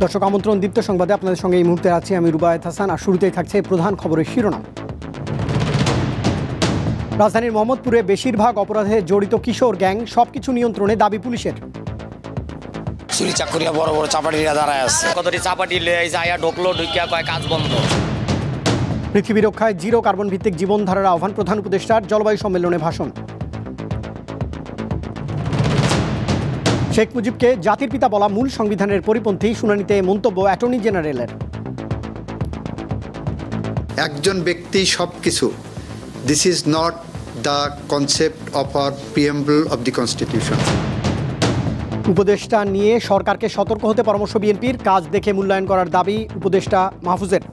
দর্শক আমন্ত্রণ দীপ্ত সংবাদে আপনাদের সঙ্গে এই মুহূর্তে আছি আমি রুবায়েত হাসান। আর শুরুতেই থাকছে প্রধান খবরের শিরোনাম। রাজধানীর মোহাম্মদপুরে বেশিরভাগ অপরাধে জড়িত কিশোর গ্যাং, সবকিছু নিয়ন্ত্রণে দাবি পুলিশের। চুরি চাকুরিয়া বড় বড় চাপাটিরা দাঁড়ায় আছে, কতটি চাপাটি লয়ে আয়া ঢোকলো, ঢুকিয়া কয় কাজ বন্ধ। পৃথিবী রক্ষায় জিরো কার্বন ভিত্তিক জীবনধারার আহ্বান প্রধান উপদেষ্টার, জলবায়ু সম্মেলনে ভাষণ। শেখ মুজিবকে জাতির পিতা বলা মূল সংবিধানের পরিপন্থী, শুনানিতে মন্তব্য অ্যাটর্নি জেনারেলের। একজন ব্যক্তি সবকিছু, this is not the concept of our preamble of the constitution. উপদেষ্টা নিয়ে সরকারকে সতর্ক হতে পরামর্শ বিএনপির, কাজ দেখে মূল্যায়ন করার দাবি উপদেষ্টা মাহফুজের।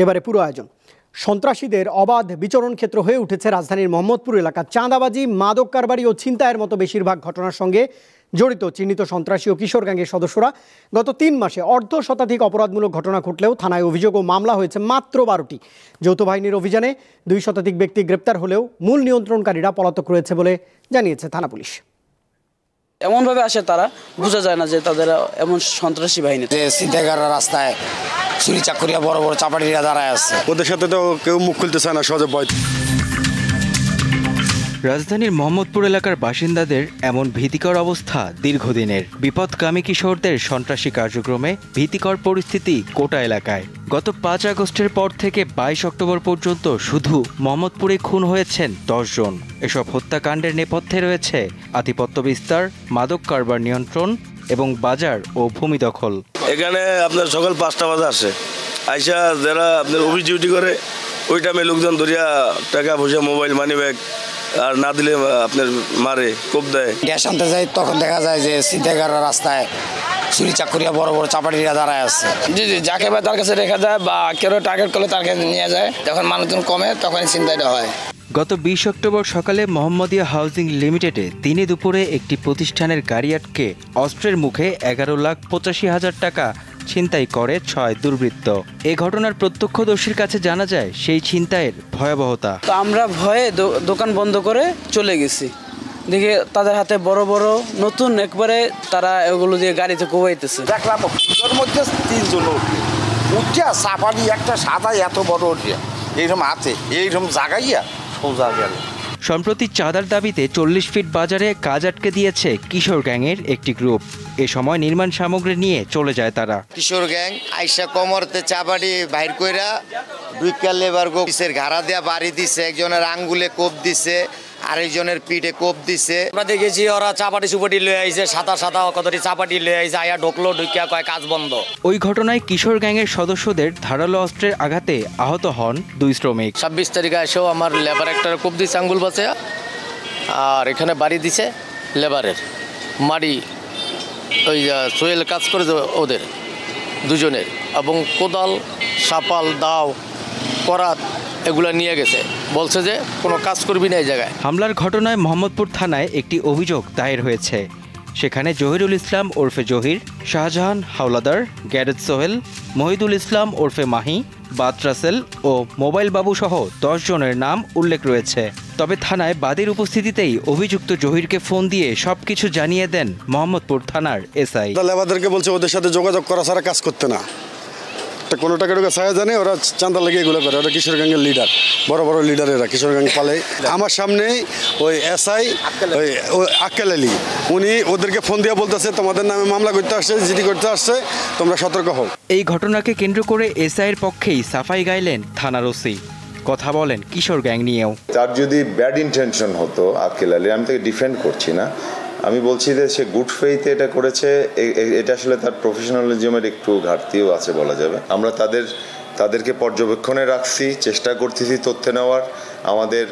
এবারে পুরো আয়োজন। সন্ত্রাসীদের অবাধ বিচরণ ক্ষেত্র হয়ে উঠেছে রাজধানীর মোহাম্মদপুর এলাকা। চাঁদাবাজি, মাদক কারবারি ও ছিনতাইয়ের মতো বেশিরভাগ ঘটনার সঙ্গে জড়িত চিহ্নিত সন্ত্রাসী ও কিশোর গ্যাংয়ের সদস্যরা। গত ৩ মাসে অর্ধ শতাধিক অপরাধমূলক ঘটনা ঘটলেও থানায় অভিযোগ ও মামলা হয়েছে মাত্র 12টি। যৌথ বাহিনীর অভিযানে 2 শতাধিক ব্যক্তি গ্রেপ্তার হলেও মূল নিয়ন্ত্রণকারীরা পলাতক রয়েছে বলে জানিয়েছে থানা পুলিশ। এমনভাবে আসে তারা, বোঝা যায় না যে তাদের এমন সন্ত্রাসী বাহিনী। ছিনতাইকাররা রাস্তায় চুরি চাকুরিয়া বড় বড় চাপাটিরা দাঁড়ায় আছে, ওদের সাথে তো কেউ মুখ খুলতে চায় না, সহজে ভয়। রাজধানীর মোহাম্মদপুর এলাকার বাসিন্দাদের এমন ভীতিকর অবস্থা দীর্ঘদিনের। বিপদগামী কিশোরদের সন্ত্রাসী কার্যক্রমে ভীতিকর পরিস্থিতি গোটা এলাকায়। গত 5 আগস্টের পর থেকে 22 অক্টোবর পর্যন্ত শুধু মোহাম্মদপুরে খুন হয়েছেন 10 জন। এসব হত্যাকাণ্ডের নেপথ্যে রয়েছে আধিপত্য বিস্তার, মাদক কারবার নিয়ন্ত্রণ এবং বাজার ও ভূমি দখল। এখানে আপনার সকাল 5টা বাজে আসে, আইসা যারা আপনার অফিস ডিউটি করে ওই টাইমে লোকজন ধরিয়া টাকা পয়সা, মোবাইল, মানি ব্যাগ আর না দিলে আপনার মারে, কোপ দেয়। গ্যাস আনতে যাই তখন দেখা যায় যে ছিনতাইকাররা রাস্তায় চুরি চাকুরিয়া বড় বড় চাপাটিরা দাঁড়ায় আছে। জি জি, যাকে বা তার কাছে রেখা যায় বা কেউ টার্গেট করলে তার কাছে নিয়ে যায়। যখন মানুষজন কমে তখন ছিনতাইটা হয়। গত 20 অক্টোবর সকালে মোহাম্মদিয়া হাউজিং লিমিটেডে দিনে দুপুরে একটি প্রতিষ্ঠানের গাড়ি আটকে অস্ত্রের মুখে 11,85,000 টাকা ছিনতাই করে 6 দুর্বৃত্ত। এ ঘটনার প্রত্যক্ষদর্শীর কাছে জানা যায় সেই ছিনতাইয়ের ভয়াবহতা। তো আমরা ভয়ে দোকান বন্ধ করে চলে গেছি। দেখে তাদের হাতে বড় বড় নতুন একবারে তারা এগুলো দিয়ে গাড়িতে কোবাইতেছে। দেখলাম ওর মধ্যে 3 জন উঠিয়া চাপানি একটা সাদা এত বড় উঠিয়া এইরকম হাতে এইরকম জাগাইয়া সোজা গেল। সম্প্রতি চাঁদার দাবিতে 40 ফিট বাজারে কাজ আটকে দিয়েছে কিশোর গ্যাংয়ের একটি গ্রুপ। এ সময় নির্মাণ সামগ্রী নিয়ে চলে যায় তারা। কিশোর গ্যাং আইসা কোমরতে চাপাটি বাইর কইরা 2 লেবার গোসের ঘাড়া দেয়া বাড়ি দিছে, একজনের আঙ্গুলে কোপ দিছে, আরেকজনের পিঠে কোপ দিছে। আমরা দেখেছি ওরা চাপাটি চুপাটি লয়ে আইছে, সাদা সাদা কতটি চাপাটি লয়ে আইছে, আয়া ঢোকলো, ঢুকিয়া কয় কাজ বন্ধ। ওই ঘটনায় কিশোর গ্যাংয়ের সদস্যদের ধারালো অস্ত্রের আঘাতে আহত হন 2 শ্রমিক। 26 তারিখে এসেও আমার লেবার একটা কোপ দিছে আঙ্গুল বাঁচে, আর এখানে বাড়ি দিছে লেবারের মাড়ি, ওই সোয়েল কাজ করে ওদের দুজনের, এবং কোদাল, সাপাল, দাও, করাত এগুলা নিয়ে গেছে। বলছে যে কোনো কাজ করবি না এই জায়গায়। হামলার ঘটনায় মোহাম্মদপুর থানায় একটি অভিযোগ দায়ের হয়েছে। সেখানে জহিরুল ইসলাম ওরফে জহির, শাহজাহান হাওলাদার, গ্যারেজ সোহেল, মহিদুল ইসলাম ওরফে মাহি, বাদ রাসেল ও মোবাইল বাবু সহ 10 জনের নাম উল্লেখ রয়েছে। তবে থানায় বাদীর উপস্থিতিতেই অভিযুক্ত জহিরকে ফোন দিয়ে সবকিছু জানিয়ে দেন মোহাম্মদপুর থানার এসআই। লেবারদেরকে বলছে ওদের সাথে যোগাযোগ করা ছাড়া কাজ করতে না। কোনো টাকা টাকা ছায়া জানে, ওরা চাঁদা লেগে এগুলো করে। ওরা কিশোর গ্যাংয়ের লিডার, বড় বড় লিডার এরা কিশোর গ্যাং পালে। আমার সামনেই ওই এসআই ওই আক্কেল আলী, উনি ওদেরকে ফোন দিয়ে বলতেছে তোমাদের নামে মামলা করতে আসছে, জিডি করতে আসছে, তোমরা সতর্ক হও। এই ঘটনাকে কেন্দ্র করে এসআইয়ের পক্ষেই সাফাই গাইলেন থানার ওসি। কথা বলেন কিশোর গ্যাং নিয়েও। তার যদি ব্যাড ইন্টেনশন হতো আক্কেল আলী, আমি তাকে ডিফেন্ড করছি না, আমি বলছি যে সে গুড ফেইথে এটা করেছে। এটা আসলে তার প্রফেশনালিজমের একটু ঘাটতিও আছে বলা যাবে। আমরা তাদেরকে পর্যবেক্ষণে রাখছি, চেষ্টা করতেছি তথ্য নেওয়ার, আমাদের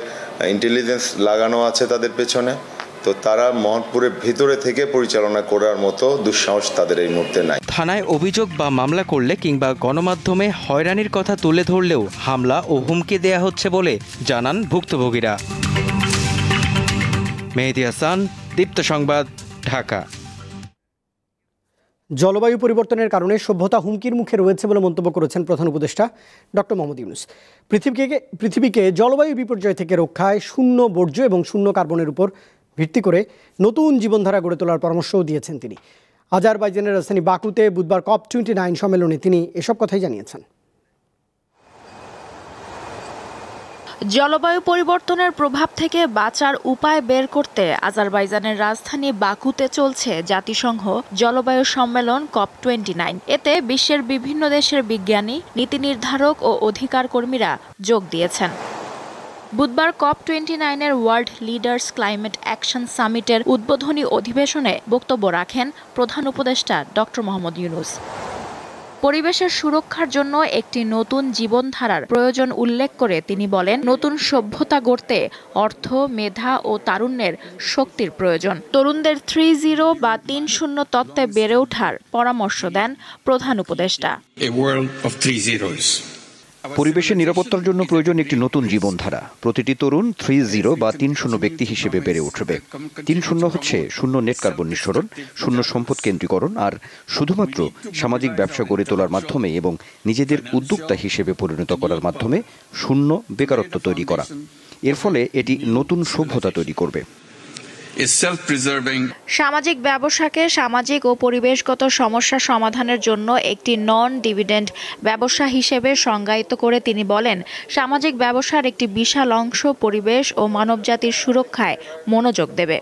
ইন্টেলিজেন্স লাগানো আছে তাদের পেছনে। তো তারা মোহাম্মদপুরের ভিতরে থেকে পরিচালনা করার মতো দুঃসাহস তাদের এই মুহূর্তে নাই। থানায় অভিযোগ বা মামলা করলে কিংবা গণমাধ্যমে হয়রানির কথা তুলে ধরলেও হামলা ও হুমকি দেয়া হচ্ছে বলে জানান ভুক্তভোগীরা। মেহেদী হাসান, দীপ্ত সংবাদ, ঢাকা। জলবায়ু পরিবর্তনের কারণে সভ্যতা হুমকির মুখে রয়েছে বলে মন্তব্য করেছেন প্রধান উপদেষ্টা ডক্টর মোহাম্মদ ইউনূস। পৃথিবীকে জলবায়ু বিপর্যয় থেকে রক্ষায় শূন্য বর্জ্য এবং শূন্য কার্বনের উপর ভিত্তি করে নতুন জীবনধারা গড়ে তোলার পরামর্শও দিয়েছেন তিনি। আজারবাইজানের রাজধানী বাকুতে বুধবার COP29 সম্মেলনে তিনি এসব কথাই জানিয়েছেন। জলবায়ু পরিবর্তনের প্রভাব থেকে বাঁচার উপায় বের করতে আজারবাইজানের রাজধানী বাকুতে চলছে জাতিসংঘ জলবায়ু সম্মেলন COP29। এতে বিশ্বের বিভিন্ন দেশের বিজ্ঞানী, নীতি নির্ধারক ও অধিকার কর্মীরা যোগ দিয়েছেন। বুধবার COP29-এর ওয়ার্ল্ড লিডার্স ক্লাইমেট অ্যাকশন সামিটের উদ্বোধনী অধিবেশনে বক্তব্য রাখেন প্রধান উপদেষ্টা ডক্টর মোহাম্মদ ইউনূস। পরিবেশের সুরক্ষার জন্য একটি নতুন জীবনধারার প্রয়োজন উল্লেখ করে তিনি বলেন, নতুন সভ্যতা গড়তে অর্থ, মেধা ও তারুণ্যের শক্তির প্রয়োজন। তরুণদের 3-0 বা 3-0 তত্ত্বে বেড়ে ওঠার পরামর্শ দেন প্রধান উপদেষ্টা। পরিবেশের নিরাপত্তার জন্য প্রয়োজন একটি নতুন জীবনধারা। প্রতিটি তরুণ 3-0 বা 3-0 ব্যক্তি হিসেবে বেড়ে উঠবে। 3-0 হচ্ছে শূন্য নেট কার্বন নিঃসরণ, শূন্য সম্পদ কেন্দ্রীকরণ আর শুধুমাত্র সামাজিক ব্যবসা গড়ে তোলার মাধ্যমে এবং নিজেদের উদ্যোক্তা হিসেবে পরিণত করার মাধ্যমে শূন্য বেকারত্ব তৈরি করা। এর ফলে এটি নতুন সভ্যতা তৈরি করবে। সামাজিক ব্যবসাকে সামাজিক ও পরিবেশগত সমস্যা সমাধানের জন্য একটি নন ডিভিডেন্ড ব্যবসা হিসেবে সংজ্ঞায়িত করে তিনি বলেন, সামাজিক ব্যবসার একটি বিশাল অংশ পরিবেশ ও মানবজাতির সুরক্ষায় মনোযোগ দেবে।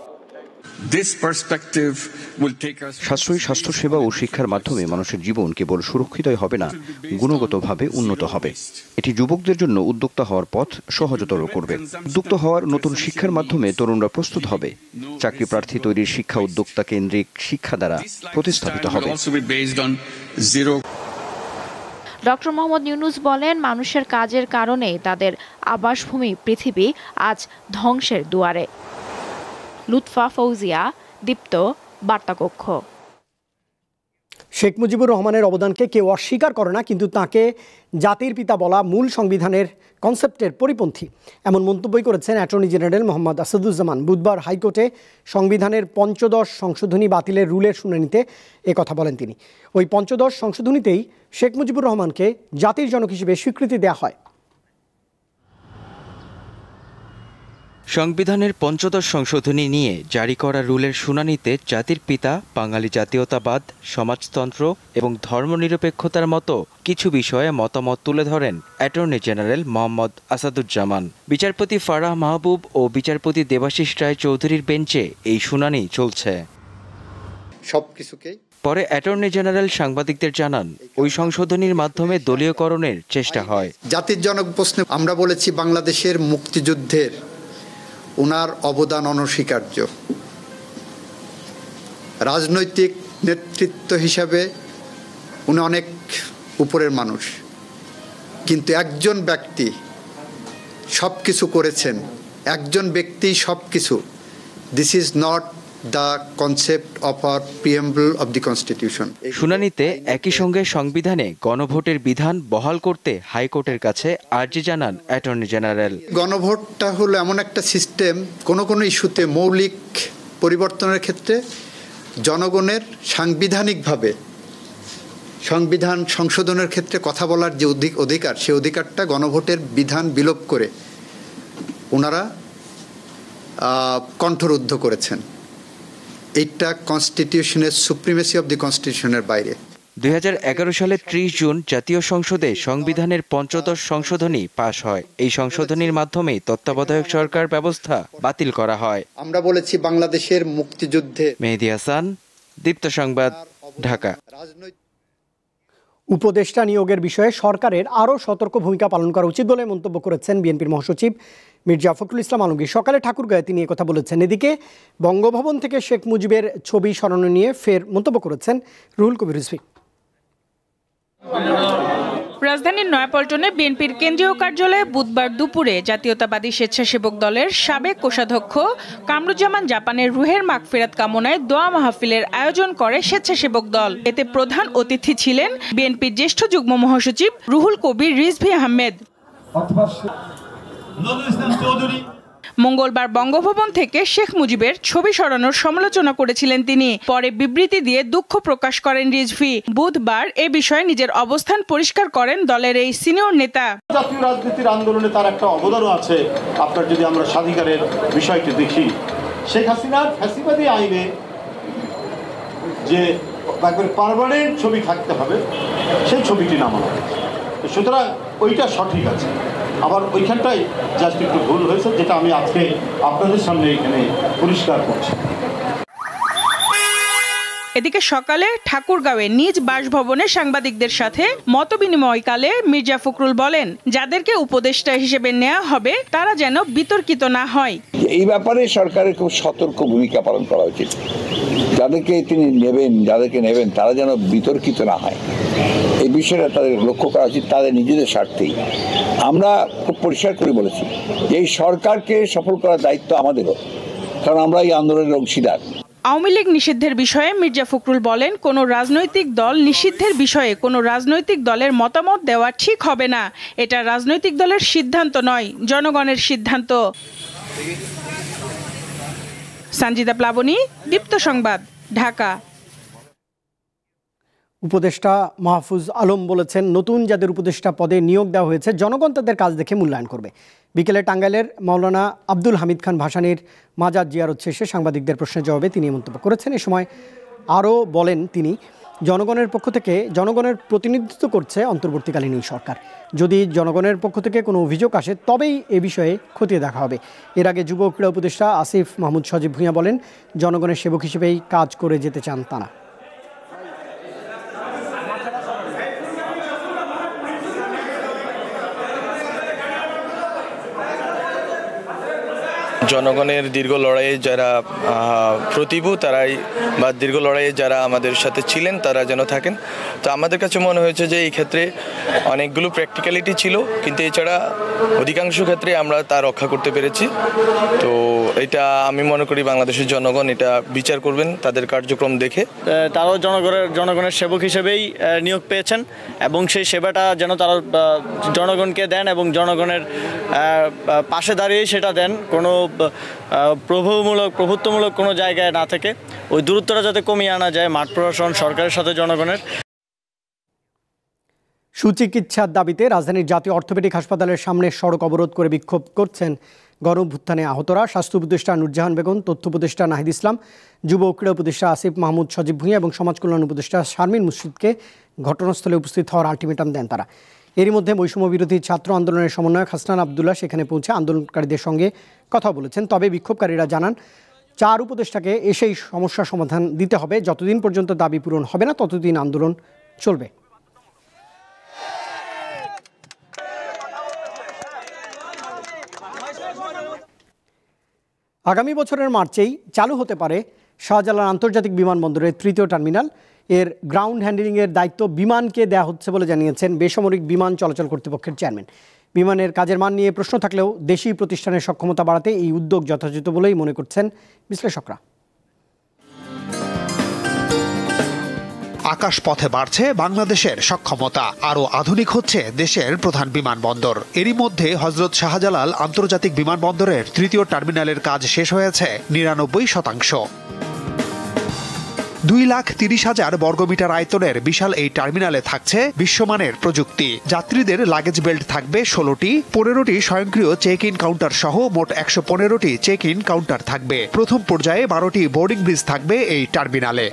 সাশ্রয়ী স্বাস্থ্যসেবা ও শিক্ষার মাধ্যমে মানুষের জীবন কেবল সুরক্ষিতই হবে না, গুণগতভাবে উন্নত হবে। এটি যুবকদের জন্য উদ্যোক্তা হওয়ার পথ সহজতর করবে। উদ্যোক্তা হওয়ার নতুন শিক্ষার মাধ্যমে তরুণরা প্রস্তুত হবে। চাকরি প্রার্থী তৈরির শিক্ষা উদ্যোক্তা কেন্দ্রিক শিক্ষা দ্বারা প্রতিস্থাপিত হবে। ডক্টর মোহাম্মদ ইউনূস বলেন, মানুষের কাজের কারণে তাদের আবাসভূমি পৃথিবী আজ ধ্বংসের দুয়ারে। লুৎফা ফৌজিয়া, দীপ্ত, বার্তাকক্ষ। শেখ মুজিবুর রহমানের অবদানকে কেউ অস্বীকার করে না, কিন্তু তাকে জাতির পিতা বলা মূল সংবিধানের কনসেপ্টের পরিপন্থী, এমন মন্তব্যই করেছেন অ্যাটর্নি জেনারেল মোহাম্মদ আসাদুজ্জামান। বুধবার হাইকোর্টে সংবিধানের ৫৫ সংশোধনী বাতিলের রুলের শুনানিতে কথা বলেন তিনি। ওই ৫৫ সংশোধনীতেই শেখ মুজিবুর রহমানকে জাতির জনক হিসেবে স্বীকৃতি দেওয়া হয়। সংবিধানের ৫৫ সংশোধনী নিয়ে জারি করা রুলের শুনানিতে জাতির পিতা, বাঙালি জাতীয়তাবাদ, সমাজতন্ত্র এবং ধর্মনিরপেক্ষতার মতো কিছু বিষয়ে মতামত তুলে ধরেন অ্যাটর্নি জেনারেল মোহাম্মদ আসাদুজ্জামান। বিচারপতি ফারাহ মাহবুব ও বিচারপতি দেবাশিস রায় চৌধুরীর বেঞ্চে এই শুনানি চলছে। পরে অ্যাটর্নি জেনারেল সাংবাদিকদের জানান, ওই সংশোধনীর মাধ্যমে দলীয়করণের চেষ্টা হয়। জাতির জনক প্রশ্নে আমরা বলেছি, বাংলাদেশের মুক্তিযুদ্ধের ওনার অবদান অনস্বীকার্য। রাজনৈতিক নেতৃত্ব হিসাবে উনি অনেক উপরের মানুষ, কিন্তু একজন ব্যক্তি সব কিছু করেছেন, একজন ব্যক্তি সব কিছু। This is not the concept of our preamble of the constitution. শুনানিতে একই সঙ্গে সংবিধানে গণভোটের বিধান বহাল করতে হাইকোর্টের কাছে আর্জি জানান অ্যাটর্নি জেনারেল। গণভোটটা হলো এমন একটা সিস্টেম, কোনো ইস্যুতে মৌলিক পরিবর্তনের ক্ষেত্রে জনগণের সাংবিধানিকভাবে সংবিধান সংশোধনের ক্ষেত্রে কথা বলার যে অধিকার, সেই অধিকারটা গণভোটের বিধান বিলোপ করে ওনারা কণ্ঠরুদ্ধ করেছেন। এটা কনস্টিটিউশনের সুপ্রিমেসি অফ দি কনস্টিটিউশনের বাইরে। 2011 সালে 30 জুন জাতীয় সংসদে সংবিধানের ৫৫ সংশোধনী পাশ হয়। এই সংশোধনীর মাধ্যমে তত্ত্বাবধায়ক সরকার ব্যবস্থা বাতিল করা হয়। আমরা বলেছি, বাংলাদেশের মুক্তিযুদ্ধে। মেহেদী হাসান, দীপ্ত সংবাদ, ঢাকা। উপদেষ্টা নিয়োগের বিষয়ে সরকারের আরও সতর্ক ভূমিকা পালন করা উচিত বলে মন্তব্য করেছেন বিএনপির মহাসচিব মির্জা ফখরুল ইসলাম আলমগীর। সকালে ঠাকুরগাঁয়ে তিনি কথা বলেছেন। এদিকে বঙ্গভবন থেকে শেখ মুজিবের ছবি সরানো নিয়ে ফের মন্তব্য করেছেন রুহুল কবির রিজভী। রাজধানীর নয়াপল্টনে বিএনপির কেন্দ্রীয় কার্যালয়ে বুধবার দুপুরে জাতীয়তাবাদী স্বেচ্ছাসেবক দলের সাবেক কোষাধ্যক্ষ কামরুজ্জামান জাপানের রুহের মাগফিরাত কামনায় দোয়া মাহফিলের আয়োজন করে স্বেচ্ছাসেবক দল। এতে প্রধান অতিথি ছিলেন বিএনপির জ্যেষ্ঠ যুগ্ম মহাসচিব রুহুল কবির রিজভী আহমেদ। মঙ্গলবার বঙ্গভবন থেকে শেখ মুজিবের ছবি সরানোর সমালোচনা করেছিলেন তিনি। পরে বিবৃতি দিয়ে দুঃখ প্রকাশ করেন রিজভী। বুধবার এ বিষয়ে নিজের অবস্থান পরিষ্কার করেন দলের এই সিনিয়র নেতা। জাতীয় রাজনীতির আন্দোলনে তার একটা অবদানও আছে। আপনার যদি আমরা স্বাধিকারের বিষয়টি দেখি, শেখ হাসিনার ফ্যাসিবাদী আইনে যে পার্মানেন্ট ছবি থাকতে হবে সেই ছবিটি নামানো হয়েছে, সুতরাং ওইটা সঠিক আছে। আবার ওইখানটাই জাস্ট একটু ভুল হয়েছে, যেটা আমি আজকে আপনাদের সামনে এখানে পরিষ্কার করছি। এদিকে সকালে ঠাকুরগাঁওয়ে নিজ বাসভবনে সাংবাদিকদের সাথে মতবিনিময়কালে মির্জা ফখরুল বলেন, যাদেরকে উপদেষ্টা হিসেবে নেওয়া হবে তারা যেন বিতর্কিত না হয়। এই ব্যাপারে সরকারের খুব সতর্ক ভূমিকা পালন করা উচিত। যাদেরকে নেবেন তারা যেন বিতর্কিত না হয়, এই বিষয়টা তাদের লক্ষ্য করা উচিত, তাদের নিজেদের স্বার্থেই। আমরা খুব পরিষ্কার করে বলেছি এই সরকারকে সফল করার দায়িত্ব আমাদেরও, কারণ আমরা এই আন্দোলনের অংশীদার। আওয়ামী লীগ নিষিদ্ধের বিষয়ে মির্জা ফখরুল বলেন, কোনো রাজনৈতিক দল নিষিদ্ধের বিষয়ে কোনো রাজনৈতিক দলের মতামত দেওয়া ঠিক হবে না। এটা রাজনৈতিক দলের সিদ্ধান্ত নয়, জনগণের সিদ্ধান্ত। সঞ্জিদা প্লাবনী, দীপ্ত সংবাদ, ঢাকা। উপদেষ্টা মাহফুজ আলম বলেছেন, নতুন যাদের উপদেষ্টা পদে নিয়োগ দেওয়া হয়েছে জনগণ তাদের কাজ দেখে মূল্যায়ন করবে। বিকেলে টাঙ্গাইলের মাওলানা আব্দুল হামিদ খান ভাসানীর মাজার জিয়ারত শেষে সাংবাদিকদের প্রশ্নের জবাবে তিনি মন্তব্য করেছেন। এ সময় আরও বলেন তিনি, জনগণের পক্ষ থেকে জনগণের প্রতিনিধিত্ব করছে অন্তর্বর্তীকালীন এই সরকার। যদি জনগণের পক্ষ থেকে কোনো অভিযোগ আসে তবেই এ বিষয়ে খতিয়ে দেখা হবে। এর আগে যুব ক্রীড়া উপদেষ্টা আসিফ মাহমুদ সজীব ভূঁইয়া বলেন, জনগণের সেবক হিসেবেই কাজ করে যেতে চান তারা। জনগণের দীর্ঘ লড়াইয়ে যারা প্রতিভু তারাই বা দীর্ঘ লড়াইয়ে যারা আমাদের সাথে ছিলেন তারা যেন থাকেন। তো আমাদের কাছে মনে হয়েছে যে এই ক্ষেত্রে অনেকগুলো প্র্যাকটিক্যালিটি ছিল, কিন্তু এছাড়া অধিকাংশ ক্ষেত্রে আমরা তা রক্ষা করতে পেরেছি। তো এটা আমি মনে করি বাংলাদেশের জনগণ এটা বিচার করবেন তাদের কার্যক্রম দেখে। তারাও জনগণের সেবক হিসেবেই নিয়োগ পেয়েছেন এবং সেই সেবাটা যেন তারা জনগণকে দেন এবং জনগণের পাশে দাঁড়িয়েই সেটা দেন, কোনো প্রভুত্বমূলক কোনো জায়গায় না থেকে ওই দূরত্বটা যাতে কমিয়ে আনা যায় মাঠ প্রশাসন, সরকারের সাথে জনগণের। সুচিকিৎসার দাবিতে রাজধানীর জাতীয় অর্থোপেডিক হাসপাতালের সামনে সড়ক অবরোধ করে বিক্ষোভ করছেন গণঅভ্যুত্থানে আহতরা। স্বাস্থ্য উপদেষ্টা নুরজাহান বেগম, তথ্য উপদেষ্টা নাহিদ ইসলাম, যুব ক্রীড়া উপদেষ্টা আসিফ মাহমুদ সজীব ভূঁইয়া এবং সমাজ কল্যাণ উপদেষ্টা শারমিন মুর্শিদকে ঘটনাস্থলে উপস্থিত হওয়ার আলটিমেটাম দেন তারা। এরই মধ্যে বৈষম্য বিরোধী ছাত্র আন্দোলনের সমন্বয়ক হাসনান আবদুল্লাহ সেখানে পৌঁছে আন্দোলনকারীদের সঙ্গে কথা বলেছেন। তবে বিক্ষোভকারীরা জানান, 4 উপদেষ্টাকে এসেই সমস্যার সমাধান দিতে হবে। যতদিন পর্যন্ত দাবি পূরণ হবে না ততদিন আন্দোলন চলবে। আগামী বছরের মার্চেই চালু হতে পারে শাহজালাল আন্তর্জাতিক বিমানবন্দরের 3য় টার্মিনাল। এর গ্রাউন্ড হ্যান্ডলিংয়ের দায়িত্ব বিমানকে দেওয়া হচ্ছে বলে জানিয়েছেন বেসামরিক বিমান চলাচল কর্তৃপক্ষের চেয়ারম্যান। বিমানের কাজের মান নিয়ে প্রশ্ন থাকলেও দেশি প্রতিষ্ঠানের সক্ষমতা বাড়াতে এই উদ্যোগ যথাযথ বলেই মনে করছেন বিশ্লেষকরা। আকাশপথে বাড়ছে বাংলাদেশের সক্ষমতা, আরও আধুনিক হচ্ছে দেশের প্রধান বিমানবন্দর। এরই মধ্যে হযরত শাহজালাল আন্তর্জাতিক বিমানবন্দরের 3য় টার্মিনালের কাজ শেষ হয়েছে 99%। 2,30,000 বর্গমিটার আয়তনের বিশাল এই টার্মিনালে থাকছে বিশ্বমানের প্রযুক্তি। যাত্রীদের লাগেজ বেল্ট থাকবে 16টি, 15টি স্বয়ংক্রিয় চেক ইন কাউন্টার সহ মোট 115টি চেক ইন কাউন্টার থাকবে। প্রথম পর্যায়ে 12টি বোর্ডিং ব্রিজ থাকবে এই টার্মিনালে।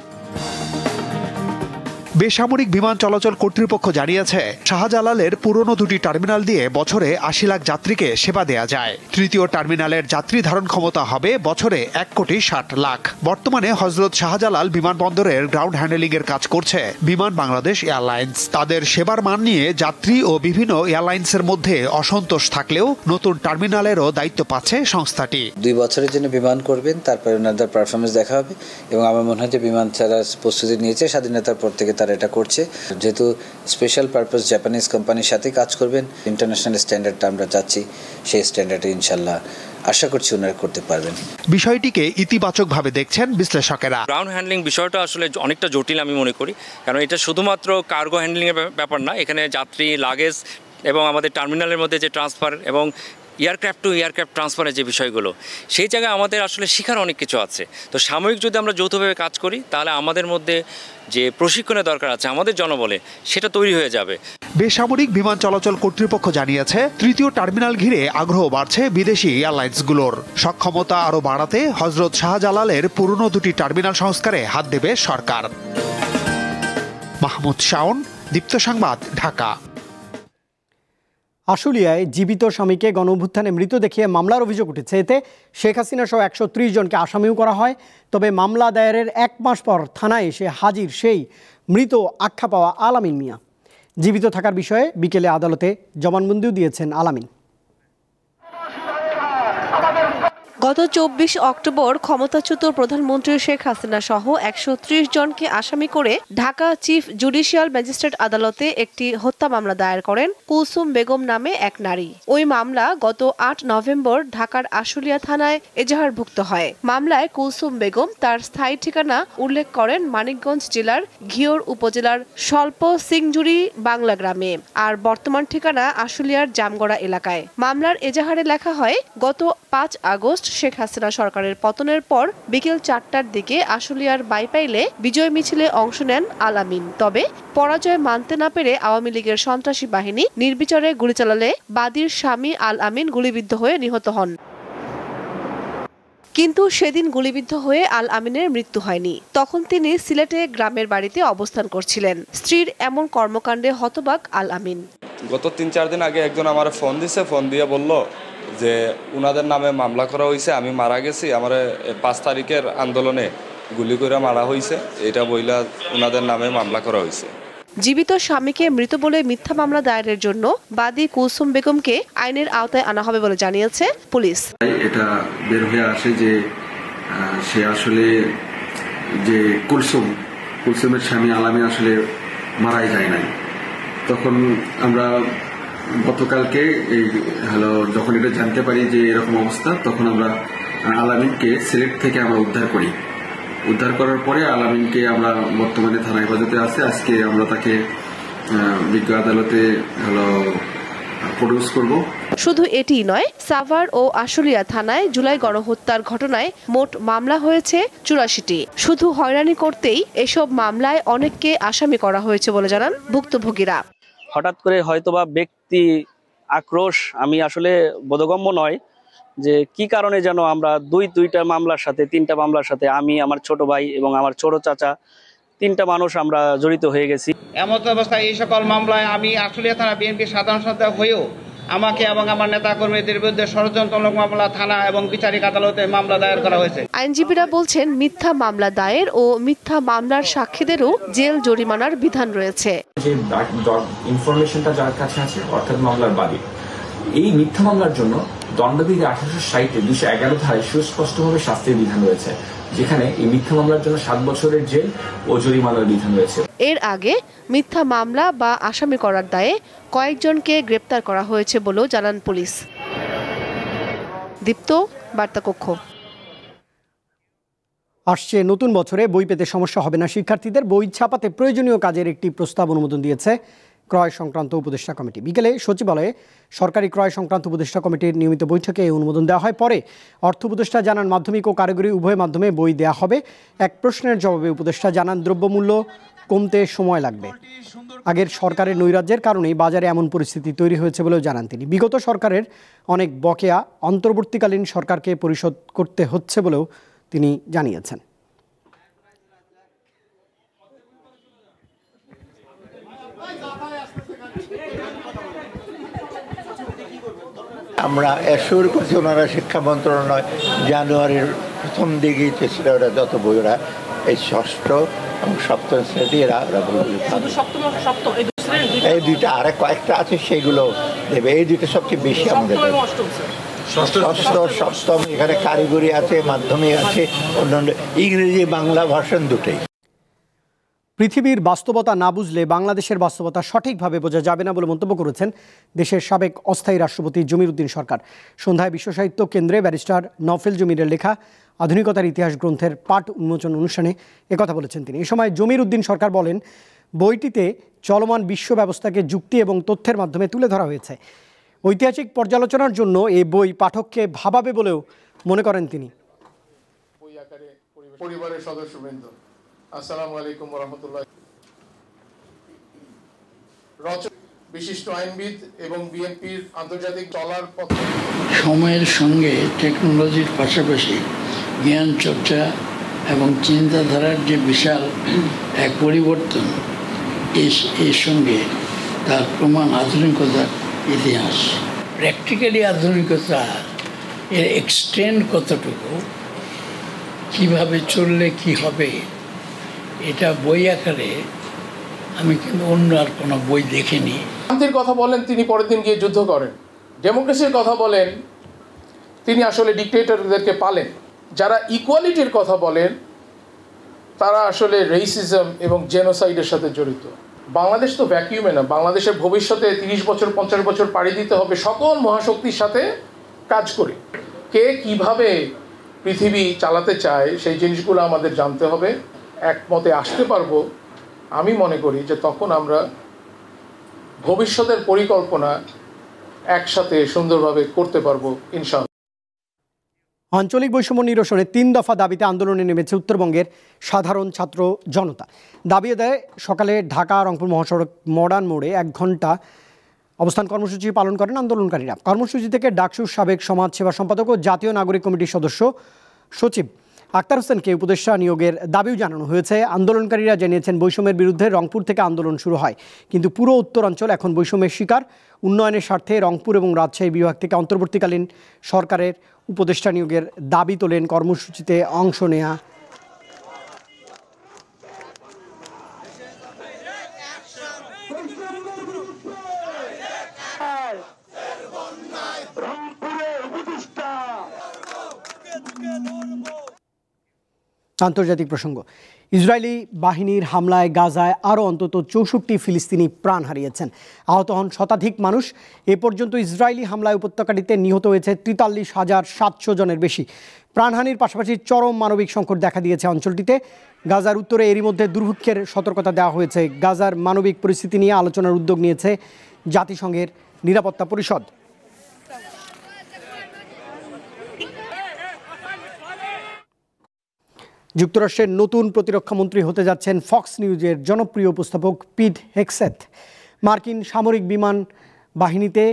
বেসামরিক বিমান চলাচল কর্তৃপক্ষ জানিয়েছে, শাহজালালের পুরনো 2টি টার্মিনাল দিয়ে বছরে 80 লাখ যাত্রীকে সেবা দেয়া যায়। 3য় টার্মিনালের যাত্রী ধারণ ক্ষমতা হবে বছরে 1,60,00,000। বর্তমানে হযরত শাহজালাল বিমানবন্দরের গ্রাউন্ড হ্যান্ডলিং এর কাজ করছে বিমান বাংলাদেশ এয়ারলাইন্স। তাদের সেবার মান নিয়ে যাত্রী ও বিভিন্ন এয়ারলাইন্সের মধ্যে অসন্তোষ থাকলেও নতুন টার্মিনালেরও দায়িত্ব পাচ্ছে সংস্থাটি। 2 বছরের জন্য বিমান করবেন, তারপরে ওনাদের পারফরমেন্স দেখা হবে এবং আমার মনে হয় যে বিমান ছাড়ার প্রস্তুতি নিয়েছে স্বাধীনতার পর থেকে তারা এটা করছে। যেহেতু স্পেশাল পারপাস জাপানিজ কোম্পানির সাথে কাজ করবেন, ইন্টারন্যাশনাল স্ট্যান্ডার্ডটা আমরা চাচ্ছি, সেই স্ট্যান্ডার্ডে ইনশাল্লাহ আশা করছি ওনারা করতে পারবেন। বিষয়টিকে ইতিবাচকভাবে দেখছেন বিশ্লেষকেরা। গ্রাউন্ড হ্যান্ডলিং বিষয়টা আসলে অনেকটা জটিল আমি মনে করি, কারণ এটা শুধুমাত্র কার্গো হ্যান্ডলিংয়ের ব্যাপার না, এখানে যাত্রী, লাগেজ এবং আমাদের টার্মিনালের মধ্যে যে ট্রান্সফার এবং এয়ারক্রাফট টু এয়ারক্রাফট ট্রান্সফারের যে বিষয়গুলো, সেই জায়গায় আমাদের আসলে শেখার অনেক কিছু আছে। তো সাময়িক যদি আমরা যৌথভাবে কাজ করি তাহলে আমাদের মধ্যে যে প্রশিক্ষণের দরকার আছে আমাদের জনবলে, সেটা তৈরি হয়ে যাবে। বেসামরিক বিমান চলাচল কর্তৃপক্ষ জানিয়েছে, তৃতীয় টার্মিনাল ঘিরে আগ্রহ বাড়ছে বিদেশি এয়ারলাইন্সগুলোর। সক্ষমতা আরও বাড়াতে হজরত শাহজালালের পুরনো দুটি টার্মিনাল সংস্কারে হাত দেবে সরকার। মাহমুদ শাওন, দীপ্ত সংবাদ, ঢাকা। আশুলিয়ায় জীবিত স্বামীকে গণঅভ্যুত্থানে মৃত দেখিয়ে মামলার অভিযোগ উঠেছে। এতে শেখ হাসিনা সহ 130 জনকে আসামিও করা হয়। তবে মামলা দায়েরের 1 মাস পর থানায় এসে হাজির সেই মৃত আখ্যা পাওয়া আলামিন মিয়া। জীবিত থাকার বিষয়ে বিকেলে আদালতে জবানবন্দিও দিয়েছেন আলামিন। গত 24 অক্টোবর ক্ষমতাচ্যুত প্রধানমন্ত্রী শেখ হাসিনা সহ 130 জনকে আসামি করে ঢাকা চিফ জুডিশিয়াল ম্যাজিস্ট্রেট আদালতে একটি হত্যা মামলা দায়ের করেন কুলসুম বেগম নামে এক নারী। ওই মামলা গত 8 নভেম্বর ঢাকার আশুলিয়া থানায় এজাহারভুক্ত হয়। মামলায় কুলসুম বেগম তার স্থায়ী ঠিকানা উল্লেখ করেন মানিকগঞ্জ জেলার ঘিওর উপজেলার স্বল্প সিংজুরি বাংলা গ্রামে, আর বর্তমান ঠিকানা আশুলিয়ার জামগড়া এলাকায়। মামলার এজাহারে লেখা হয়, গত 5 আগস্ট শেখ হাসিনা সরকারের পতনের পর বিকেল 4টার দিকে আশুলিয়ার বাইপাইলে বিজয় মিছিলে অংশ নেন আলামিন। তবে পরাজয় মানতে না পেরে আওয়ামী লীগের সন্ত্রাসী বাহিনী নির্বিচারে গুলি চালালে বাদীর স্বামী আল আমিন গুলিবিদ্ধ হয়ে নিহত হন। কিন্তু সেদিন গুলিবিদ্ধ হয়ে আল আমিনের মৃত্যু হয়নি। তখন তিনি সিলেটে গ্রামের বাড়িতে অবস্থান করছিলেন। স্ত্রীর এমন কর্মকাণ্ডে হতবাক আল আমিন। গত 3-4 দিন আগে একজন আমার ফোন দিয়ে বলল যে উনাদের নামে মামলা করা হয়েছে, আমি মারা গেছি, আমার 5 তারিখের আন্দোলনে গুলি করে মারা হয়েছে, এটা বইলা উনাদের নামে মামলা করা হয়েছে। জীবিত স্বামীকে মৃত বলে মিথ্যা মামলা দায়েরের জন্য বাদী কুলসুম বেগমকে আইনের আওতায় আনা হবে বলে জানিয়েছে পুলিশ। এটা বের হয়ে আসে যে সে আসলে যে কুলসুমের স্বামী আলামিন আসলে মারাই যায় নাই। তখন আমরা গতকালকে যখন এটা জানতে পারি যে এরকম অবস্থা, তখন আমরা আলামিনকে সিলেট থেকে আমরা উদ্ধার করার পরে আলামিনকে আমরা বর্তমানে থানা হেফাজতে আছে। আজকে আমরা তাকে বিজ্ঞ আদালতে প্রডিউস করব। শুধু এটিই নয়, সাভার ও আশুলিয়া থানায় জুলাই গণহত্যার ঘটনায় মোট মামলা হয়েছে 84টি। শুধু হয়রানি করতেই এসব মামলায় অনেককে আসামি করা হয়েছে বলে জানান ভুক্তভোগীরা। হঠাৎ করে হয়তোবা ব্যক্তি আক্রোশ, আমি আসলে বোধগম্য নয় যে কি কারণে যেন আমরা দুইটা মামলার সাথে 3টা মামলার সাথে আমি, আমার ছোট ভাই এবং আমার ছোট চাচা 3টা মানুষ আমরা জড়িত হয়ে গেছি। এমন অবস্থায় এই সকল মামলায় আমি আশুলিয়া থানা বিএনপির সাধারণ সম্পাদক হয়েও আমাকে এবং আমার নেতা কর্মীদের বিরুদ্ধে ষড়যন্ত্রমূলক মামলা থানা এবং বিচারিক আদালতে মামলা দায়ের করা হয়েছে। আইনজীবীরা বলছেন, মিথ্যা মামলা দায়ের ও মিথ্যা মামলার সাক্ষীদেরও জেল জরিমানার বিধান রয়েছে। যে ইনফরমেশনটা যার কাছে আছে, অর্থাৎ মামলার বাদী, এই মিথ্যা মামলার জন্য দণ্ডবিধি 1860 211 ধারায় সুস্পষ্টভাবে শাস্তির বিধান রয়েছে, যেখানে এই মিথ্যা মামলার জন্য 7 বছরের জেল ও জরিমানার বিধান রয়েছে। এর আগে মিথ্যা মামলা বা আসামি করার দায়ে কয়েকজনকে গ্রেপ্তার করা হয়েছে বলেও জানান পুলিশ। দীপ্ত, বার্তা কক্ষ। আসছে নতুন বছরে বই পেতে সমস্যা হবে না শিক্ষার্থীদের। বই ছাপাতে প্রয়োজনীয় কাজের একটি প্রস্তাব অনুমোদন দিয়েছে ক্রয় সংক্রান্ত উপদেষ্টা কমিটি। বিকেলে সচিবালয়ে সরকারি ক্রয় সংক্রান্ত উপদেষ্টা কমিটির নিয়মিত বৈঠকে এই অনুমোদন দেওয়া হয়। পরে অর্থ উপদেষ্টা জানান, মাধ্যমিক ও কারিগরি উভয় মাধ্যমে বই দেওয়া হবে। এক প্রশ্নের জবাবে উপদেষ্টা জানান, দ্রব্যমূল্য কমতে সময় লাগবে। আগের সরকারের নৈরাজ্যের কারণেই বাজারে এমন পরিস্থিতি তৈরি হয়েছে বলেও জানান তিনি। বিগত সরকারের অনেক বকেয়া অন্তর্বর্তীকালীন সরকারকে পরিশোধ করতে হচ্ছে বলেও তিনি জানিয়েছেন। আমরা অ্যাসিওর করছি ওনারা শিক্ষা মন্ত্রণালয় জানুয়ারির প্রথম দিকেই চেষ্টা ওরা যত বই ওরা এই 6ষ্ঠ এবং 7ম শ্রেণী এরা বইগুলি এই দুইটা আরে কয়েকটা আছে সেগুলো দেবে। এই দুইটা সবচেয়ে বেশি আমাদের ষষ্ঠ 7ম, এখানে কারিগরি আছে, মাধ্যমিক আছে, অন্যান্য ইংরেজি বাংলা ভার্সন দুটোই। পৃথিবীর বাস্তবতা না বুঝলে বাংলাদেশের বাস্তবতা সঠিকভাবে বোঝা যাবে না বলে মন্তব্য করেছেন দেশের সাবেক অস্থায়ী রাষ্ট্রপতি জমির উদ্দিন সরকার। সন্ধ্যায় বিশ্ব সাহিত্য কেন্দ্রে ব্যারিস্টার নওফেল জমিরের লেখা আধুনিকতার ইতিহাস গ্রন্থের পাঠ উন্মোচন অনুষ্ঠানে একথা বলেছেন তিনি। এ সময় জমির উদ্দিন সরকার বলেন, বইটিতে চলমান বিশ্ব ব্যবস্থাকে যুক্তি এবং তথ্যের মাধ্যমে তুলে ধরা হয়েছে। ঐতিহাসিক পর্যালোচনার জন্য এই বই পাঠককে ভাবাবে বলেও মনে করেন তিনি। পরিবারের সদস্যবৃন্দ, আসসালামু আলাইকুম ওয়া রাহমাতুল্লাহ। বিশিষ্ট আইনবিদ এবং বিএনপির আন্তর্জাতিক চলার পথে সময়ের সঙ্গে টেকনোলজির পাশাপাশি জ্ঞান চর্চা এবং চিন্তাধারার যে বিশাল এক পরিবর্তন, এর সঙ্গে তার প্রমাণ আধুনিকতার ইতিহাস। প্র্যাকটিক্যালি আধুনিকতা এর এক্সটেন্ড কতটুকু, কিভাবে চললে কি হবে, এটা বই আকারে আমি কিন্তু অন্য আর কোনো বই দেখিনি। শান্তির কথা বলেন, তিনি পরের দিন গিয়ে যুদ্ধ করেন। ডেমোক্রেসির কথা বলেন, তিনি আসলে ডিক্টেটরদেরকে পালেন। যারা ইকুয়ালিটির কথা বলেন, তারা আসলে রেসিজম এবং জেনোসাইডের সাথে জড়িত। বাংলাদেশ তো ভ্যাকিউমে না। বাংলাদেশের ভবিষ্যতে 30 বছর 50 বছর পাড়ি দিতে হবে সকল মহাশক্তির সাথে কাজ করে। কে কিভাবে পৃথিবী চালাতে চায় সেই জিনিসগুলো আমাদের জানতে হবে। একমতে আসতে পারবো আমি মনে করি যে তখন আমরা ভবিষ্যতের পরিকল্পনা একসাথে সুন্দরভাবে করতে পারবো ইনশাআল্লাহ। আঞ্চলিক বৈষম্য নিরসনে 3 দফা দাবিতে আন্দোলনে নেমেছে উত্তরবঙ্গের সাধারণ ছাত্র জনতা। দাবি আদায়ে সকালে ঢাকা রংপুর মহাসড়ক মডার্ন মোড়ে 1 ঘণ্টা অবস্থান কর্মসূচি পালন করেন আন্দোলনকারীরা। কর্মসূচি থেকে ডাকসুর সাবেক সমাজ সেবা সম্পাদক ও জাতীয় নাগরিক কমিটির সদস্য সচিব আক্তার হোসেনকে উপদেষ্টা নিয়োগের দাবিও জানানো হয়েছে। আন্দোলনকারীরা জানিয়েছেন, বৈষম্যের বিরুদ্ধে রংপুর থেকে আন্দোলন শুরু হয়, কিন্তু পুরো উত্তরাঞ্চল এখন বৈষম্যের শিকার। উন্নয়নের স্বার্থে রংপুর এবং রাজশাহী বিভাগ থেকে অন্তর্বর্তীকালীন সরকারের উপদেষ্টা নিয়োগের দাবি তোলেন কর্মসূচিতে অংশ নেয়া আন্তর্জাতিক প্রসঙ্গ। ইসরায়েলি বাহিনীর হামলায় গাজায় আরও অন্তত 64 ফিলিস্তিনি প্রাণ হারিয়েছেন। আহত হন শতাধিক মানুষ। এ পর্যন্ত ইসরায়েলি হামলায় উপত্যকাটিতে নিহত হয়েছে 43,700 জনের বেশি। প্রাণহানির পাশাপাশি চরম মানবিক সংকট দেখা দিয়েছে অঞ্চলটিতে। গাজার উত্তরে এরই মধ্যে দুর্ভিক্ষের সতর্কতা দেওয়া হয়েছে। গাজার মানবিক পরিস্থিতি নিয়ে আলোচনার উদ্যোগ নিয়েছে জাতিসংঘের নিরাপত্তা পরিষদ। যুক্তরাষ্ট্রের নতুন প্রতিরক্ষামন্ত্রী হতে যাচ্ছেন ফক্স নিউজের জনপ্রিয় উপস্থাপক পিট হেগসেথ। মার্কিন সামরিক বিমান বাহিনীতে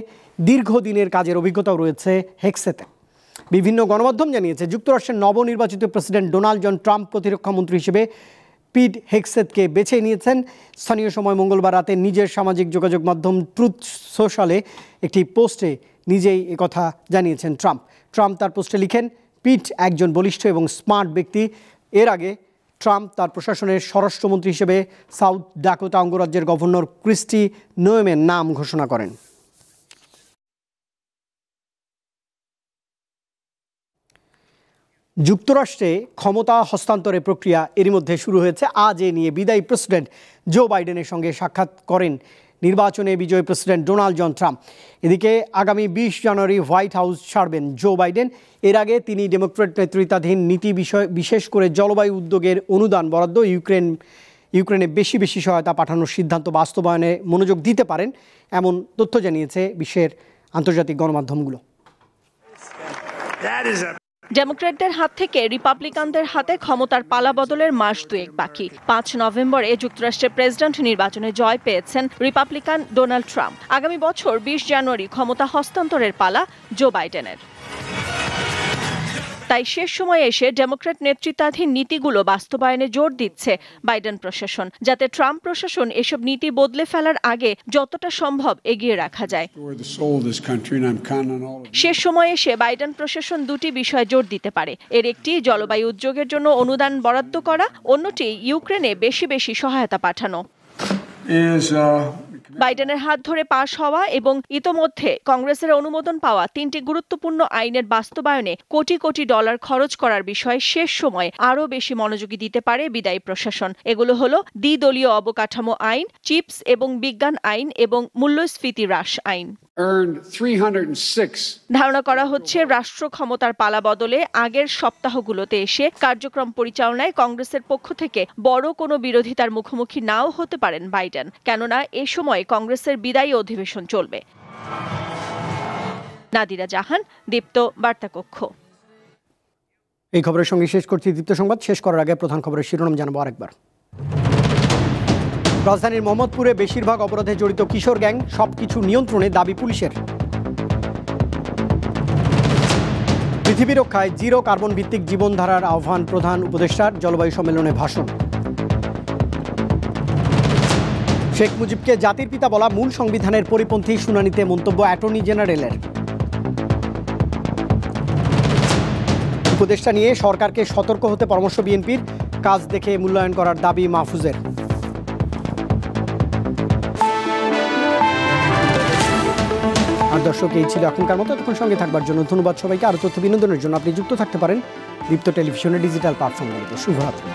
দীর্ঘদিনের কাজের অভিজ্ঞতাও রয়েছে হেগসেথে। বিভিন্ন গণমাধ্যম জানিয়েছে, যুক্তরাষ্ট্রের নবনির্বাচিত প্রেসিডেন্ট ডোনাল্ড জন ট্রাম্প প্রতিরক্ষামন্ত্রী হিসেবে পিট হেগসেথকে বেছে নিয়েছেন। স্থানীয় সময় মঙ্গলবার রাতে নিজের সামাজিক যোগাযোগ মাধ্যম ট্রুথ সোশ্যালে একটি পোস্টে নিজেই একথা জানিয়েছেন ট্রাম্প। ট্রাম্প তার পোস্টে লিখেন, পিট একজন বলিষ্ঠ এবং স্মার্ট ব্যক্তি। এর আগে ট্রাম্প তার প্রশাসনের স্বরাষ্ট্রমন্ত্রী হিসেবে সাউথ ডাকোটা অঙ্গরাজ্যের গভর্নর ক্রিস্টি নোয়েমের নাম ঘোষণা করেন। যুক্তরাষ্ট্রে ক্ষমতা হস্তান্তরের প্রক্রিয়া এরই মধ্যে শুরু হয়েছে। আজ এ নিয়ে বিদায়ী প্রেসিডেন্ট জো বাইডেনের সঙ্গে সাক্ষাৎ করেন নির্বাচনে বিজয়ী প্রেসিডেন্ট ডোনাল্ড জন ট্রাম্প। এদিকে আগামী 20 জানুয়ারি হোয়াইট হাউস ছাড়বেন জো বাইডেন। এর আগে তিনি ডেমোক্র্যাট নেতৃত্বাধীন নীতি বিষয়, বিশেষ করে জলবায়ু উদ্যোগের অনুদান বরাদ্দ, ইউক্রেনে বেশি সহায়তা পাঠানোর সিদ্ধান্ত বাস্তবায়নে মনোযোগ দিতে পারেন, এমন তথ্য জানিয়েছে বিশ্বের আন্তর্জাতিক গণমাধ্যমগুলো। ডেমোক্র্যাটদের হাত থেকে রিপাবলিকানদের হাতে ক্ষমতার পালা বদলের মাস দুয়েক বাকি। 5 নভেম্বরে যুক্তরাষ্ট্রের প্রেসিডেন্ট নির্বাচনে জয় পেয়েছেন রিপাবলিকান ডোনাল্ড ট্রাম্প। আগামী বছর 20 জানুয়ারি ক্ষমতা হস্তান্তরের পালা জো বাইডেনের। তাই শেষ সময়ে এসে ডেমোক্র্যাট নেতৃত্বাধীন নীতিগুলো বাস্তবায়নে জোর দিচ্ছে বাইডেন প্রশাসন, যাতে ট্রাম্প প্রশাসন এসব নীতি বদলে ফেলার আগে যতটা সম্ভব এগিয়ে রাখা যায়। শেষ সময়ে এসে বাইডেন প্রশাসন দুটি বিষয়ে জোর দিতে পারে। এর একটি জলবায়ু উদ্যোগের জন্য অনুদান বরাদ্দ করা, অন্যটি ইউক্রেনে বেশি সহায়তা পাঠানো। বাইডেনের হাত ধরে পাশ হওয়া এবং ইতোমধ্যে কংগ্রেসের অনুমোদন পাওয়া 3টি গুরুত্বপূর্ণ আইনের বাস্তবায়নে কোটি কোটি ডলার খরচ করার বিষয়ে শেষ সময়ে আরও বেশি মনোযোগী দিতে পারে বিদায়ী প্রশাসন। এগুলো হলো দ্বিদলীয় অবকাঠামো আইন, চিপস এবং বিজ্ঞান আইন এবং মূল্যস্ফীতি হ্রাস আইন। ধারণা করা হচ্ছে রাষ্ট্র ক্ষমতার পালা বদলে আগের সপ্তাহগুলোতে এসে কার্যক্রম পরিচালনায় কংগ্রেসের পক্ষ থেকে বড় কোনো বিরোধিতার মুখোমুখি নাও হতে পারেন বাইডেন, কেননা এ সময় কংগ্রেসের বিদায়ী অধিবেশন চলবে। নাদিরা জাহান, দীপ্ত বার্তা কক্ষ। এই খবরের সঙ্গে শেষ করছি দীপ্ত সংবাদ। শেষ করার আগে প্রধান খবরের শিরোনাম জানাবো আরেকবার। রাজধানীর মোহাম্মদপুরে বেশিরভাগ অপরাধে জড়িত কিশোর গ্যাং, সবকিছু নিয়ন্ত্রণে দাবি পুলিশের। পৃথিবী রক্ষায় জিরো কার্বন ভিত্তিক জীবনধারার আহ্বান প্রধান উপদেষ্টার, জলবায়ু সম্মেলনে ভাষণ। শেখ মুজিবকে জাতির পিতা বলা মূল সংবিধানের পরিপন্থী, শুনানিতে মন্তব্য অ্যাটর্নি জেনারেলের। উপদেষ্টা নিয়ে সরকারকে সতর্ক হতে পরামর্শ বিএনপির, কাজ দেখে মূল্যায়ন করার দাবি মাহফুজের। আর দর্শক, এই ছিল এখনকার মতো। তখন সঙ্গে থাকবার জন্য ধন্যবাদ সবাইকে। আরও তথ্য বিনোদনের জন্য আপনি যুক্ত থাকতে পারেন দীপ্ত টেলিভিশনের ডিজিটাল প্ল্যাটফর্মগুলোতে। শুভরাত্রি।